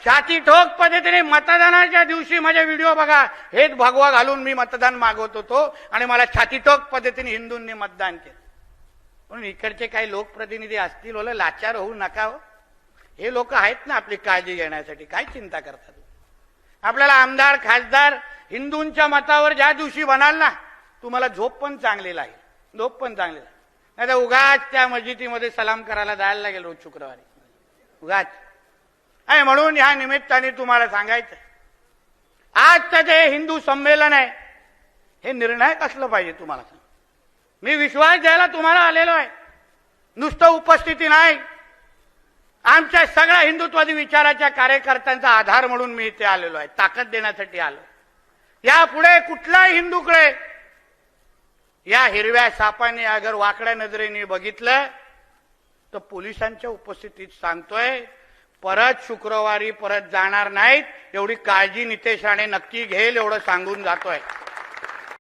छाती ठोक पद्धतीने मतदानाच्या दिवशी माझे व्हिडिओ बघा, हेच भगवा घालून मी मतदान मागवत होतो आणि मला छाती ठोक पद्धतीने हिंदूंनी मतदान केलं. म्हणून इकडचे काही लोकप्रतिनिधी असतील, ओले लाचार होऊ नका हो. हे लोक आहेत ना आपली काळजी घेण्यासाठी, काय चिंता करतात. आपल्याला आमदार खासदार हिंदूंच्या मतावर ज्या दिवशी बनाल ना, तुम्हाला झोप पण चांगली लागेल, झोप पण चांगली लागेल. नाही तर उगाच त्या मस्जिदीमध्ये सलाम करायला जायला लागेल रोज शुक्रवारी, उगाच. आहे म्हणून ह्या निमित्ताने तुम्हाला सांगायचं, आजचं जे हिंदू संमेलन आहे हे निर्णायक असलं पाहिजे. तुम्हाला मी विश्वास द्यायला तुम्हाला आलेलो आहे, नुसतं उपस्थिती नाही. आमच्या सगळ्या हिंदुत्वादी विचाराच्या कार्यकर्त्यांचा आधार म्हणून मी इथे आलेलो आहे, ताकद देण्यासाठी आलो. यापुढे कुठलाही हिंदूकडे या हिरव्या सापाने अगर वाकड्या नजरेने बघितलं तर पोलिसांच्या उपस्थितीत सांगतोय, परत शुक्रवारी परत जाणार नाहीत. एवढी काळजी नितेश राणे नक्की घेईल एवढं सांगून जातोय.